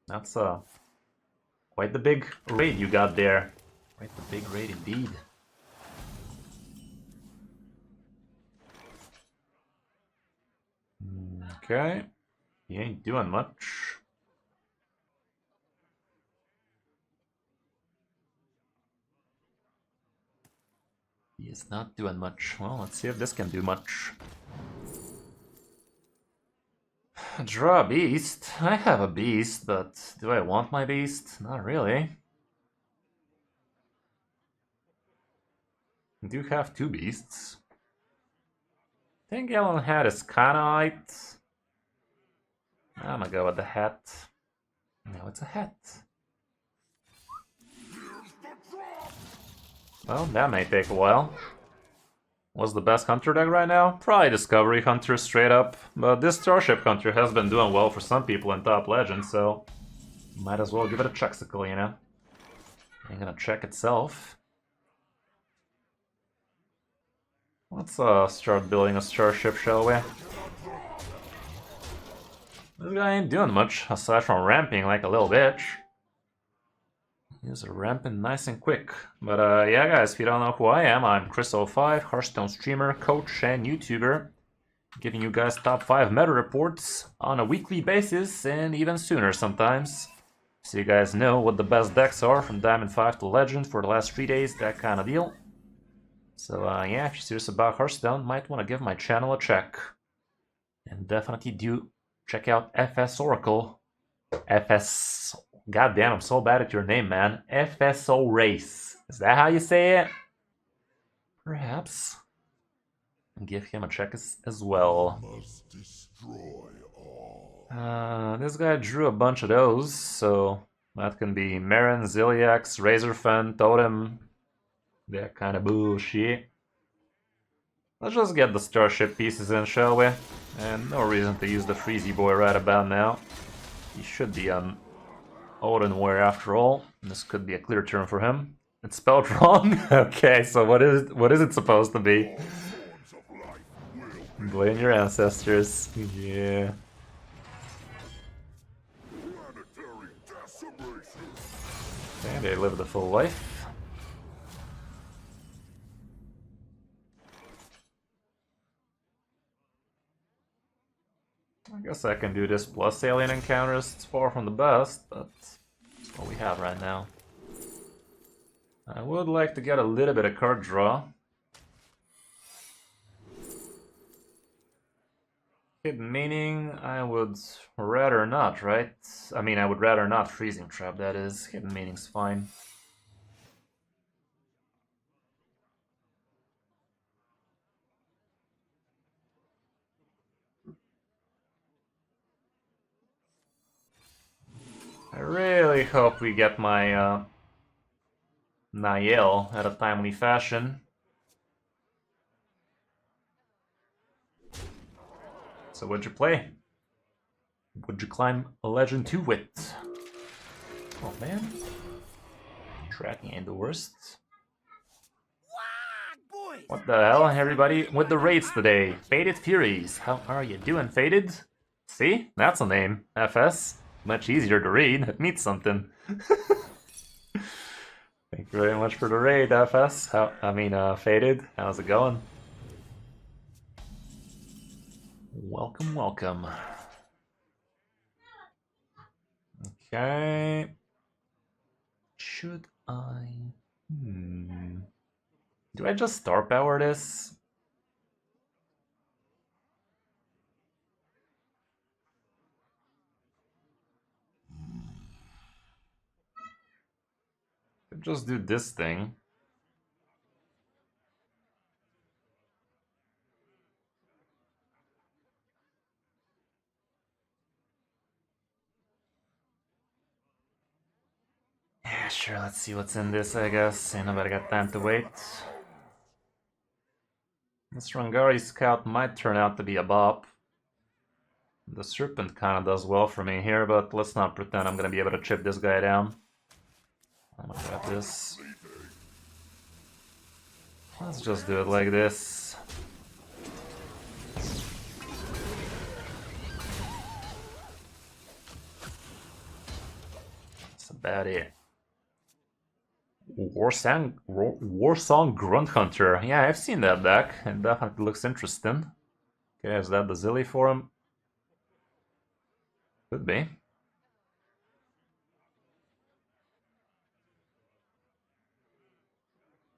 That's quite the big raid you got there. Quite the big raid indeed. Okay. He ain't doing much. He is not doing much. Well, let's see if this can do much. Draw a beast. I have a beast, but do I want my beast? Not really. I do have 2 beasts. I think Gallon Hat is kinda alright. I'm gonna go with the hat. No, it's a hat. Well, that may take a while. What's the best Hunter deck right now? Probably Discovery Hunter straight up. But this Starship Hunter has been doing well for some people in Top Legends, so might as well give it a check-sickle, you know? Ain't gonna check itself. Let's start building a starship, shall we? This guy ain't doing much, aside from ramping like a little bitch. He's ramping nice and quick. But yeah guys, if you don't know who I am, I'm Kris05, Hearthstone streamer, coach and YouTuber. Giving you guys top 5 meta reports on a weekly basis and even sooner sometimes. So you guys know what the best decks are from Diamond 5 to Legend for the last 3 days, that kind of deal. So yeah, if you're serious about Hearthstone, might want to give my channel a check. And definitely do check out FS Oracle. FS... Goddamn, I'm so bad at your name, man. FSO Race. Is that how you say it? Perhaps. Give him a check as well. Must destroy all. This guy drew a bunch of those, so that can be Marin, Ziliax, Razorfen, Totem, that kind of bullshit. Let's just get the Starship pieces in, shall we? And no reason to use the Freezy Boy right about now. He should be on Odinware after all. This could be a clear turn for him. It's spelled wrong? Okay, so what is it supposed to be? Blame your ancestors. Yeah. Planetary decimation. And they live the full life. I guess I can do this plus alien encounters. It's far from the best, but it's what we have right now. I would like to get a little bit of card draw. Hidden Meaning, I would rather not, right? I mean, I would rather not Freezing Trap, that is. Hidden Meaning's fine. I really hope we get my Nael at a timely fashion. So what'd you play? Would you climb a legend 2 with? Oh man. Tracking ain't the worst. What the hell, everybody? With the raids today. Faded Furies. How are you doing, Faded? See? That's a name. FS. Much easier to read. It means something. Thank you very much for the raid, FS. Faded. How's it going? Welcome, welcome. Okay. Should I... Do I just star power this? Could just do this thing. Yeah, sure, let's see what's in this, I guess. Ain't nobody got time to wait. This Rangari Scout might turn out to be a bop. The Serpent kinda does well for me here, but let's not pretend I'm gonna be able to chip this guy down. I'm gonna grab this. Let's just do it like this. That's about it. Warsong Grunt Hunter. Yeah, I've seen that deck. It definitely looks interesting. Okay, is that the Zilly for him? Could be.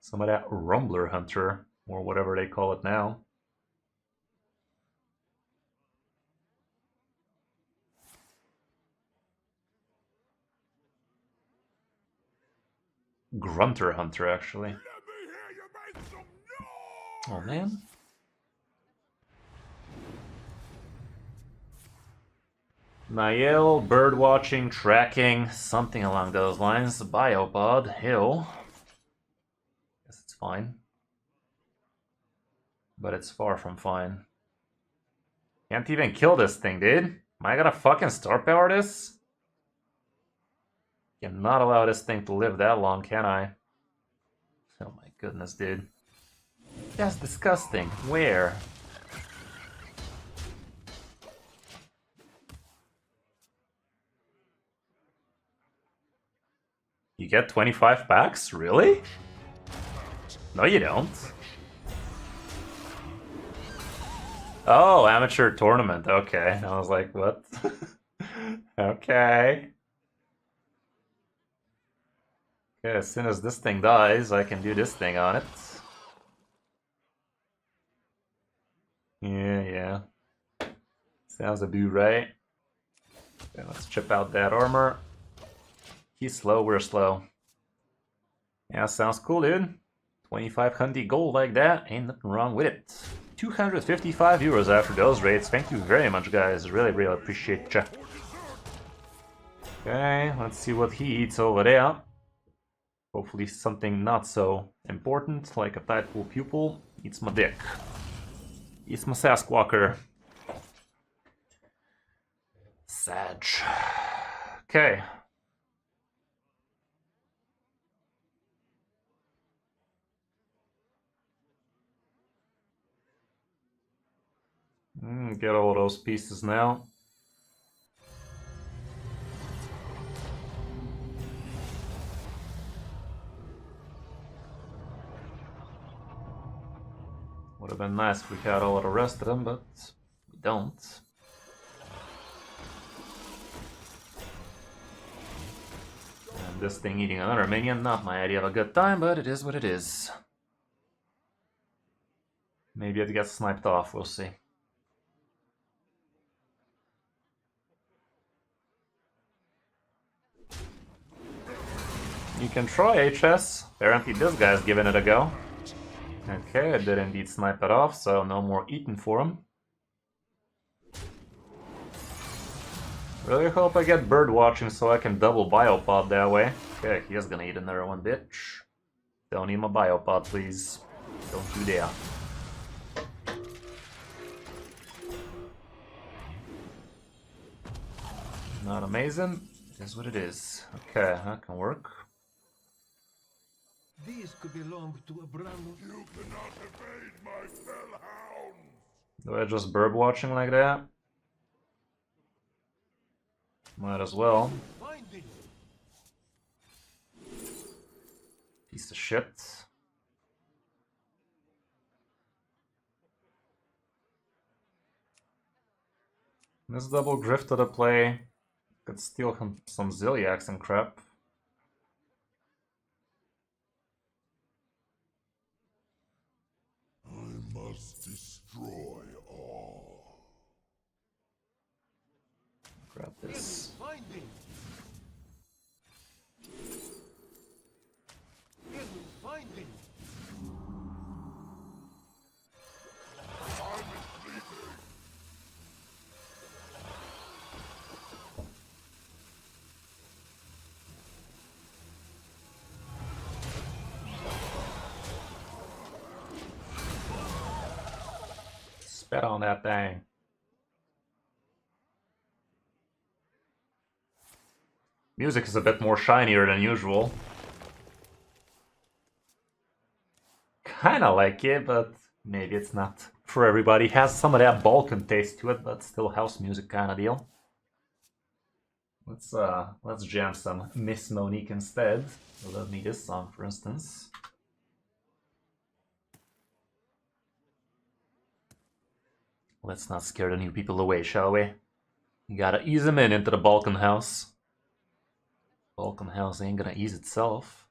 Some of that Rumbler Hunter, or whatever they call it now. Grunter Hunter, actually. Oh man. Nael, bird watching, tracking, something along those lines. Biopod, hill. Guess it's fine. But it's far from fine. Can't even kill this thing, dude. Am I gonna fucking star power this? Cannot allow this thing to live that long, can I? Oh my goodness, dude. That's disgusting. Where? You get 25 packs? Really? No, you don't. Oh, amateur tournament. Okay. I was like, what? Okay. Okay, as soon as this thing dies, I can do this thing on it. Yeah. Sounds about right. Okay, let's chip out that armor. He's slow, we're slow. Yeah, sounds cool, dude. 2500 gold like that, ain't nothing wrong with it. 255 euros after those rates. Thank you very much, guys. Really, really appreciate ya. Okay, let's see what he eats over there. Hopefully something not so important, like a Tidepool Pupil. Eats my dick. Eats my Sasquatcher. Sag. Okay. Get all those pieces now. Would have been nice if we had all of the rest of them, but we don't. And this thing eating another minion, not my idea of a good time, but it is what it is. Maybe it gets sniped off, we'll see. You can try HS. Apparently this guy's giving it a go. Okay, I did indeed snipe it off, so no more eating for him. Really hope I get bird watching so I can double biopod that way. Okay, he is gonna eat another one, bitch. Don't eat my biopod, please. Don't you dare. Not amazing. It is what it is. Okay, that can work. These could belong to a brand new... You cannot evade my fell hounds! Do I just bird watching like that? Might as well. Finding. Piece of shit. This double grift to the play. Could steal some Zilliacs and crap. I must destroy all. Grab this. Finding. Finding. Spit on that thing. Music is a bit more shinier than usual. Kinda like it, but maybe it's not for everybody. Has some of that Balkan taste to it, but still house music kind of deal. Let's jam some Miss Monique instead. Love me this song, for instance. Let's not scare the new people away, shall we? You gotta ease them into the Balkan house. Balkan house ain't gonna ease itself.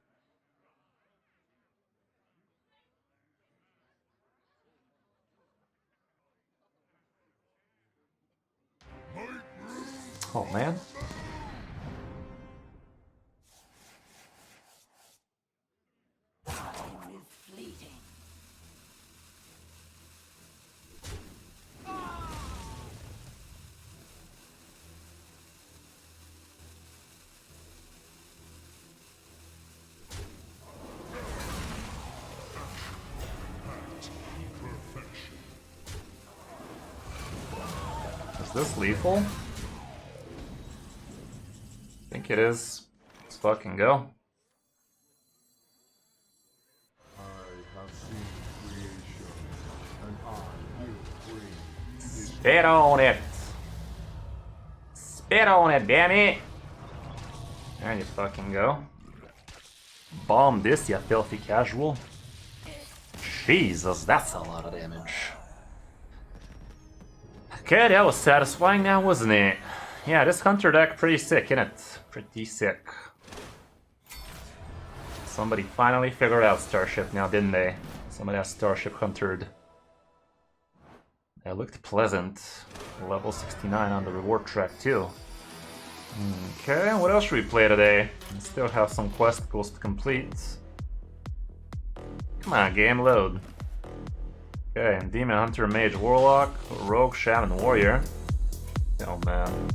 Oh man. Time is fleeting. Is this lethal? I think it is. Let's fucking go. I have seen creation, and I will bring Spit on it! Spit on it, damn it! There you fucking go. Bomb this, you filthy casual. Jesus, that's a lot of damage. Okay, that was satisfying now, wasn't it? Yeah, this Hunter deck pretty sick, innit? Pretty sick. Somebody finally figured out Starship now, didn't they? Somebody has Starship Huntered. It looked pleasant. Level 69 on the reward track too. Okay, what else should we play today? We still have some questicles to complete. Come on, game load. Okay, Demon Hunter, Mage, Warlock, Rogue, Shaman, Warrior. Oh man.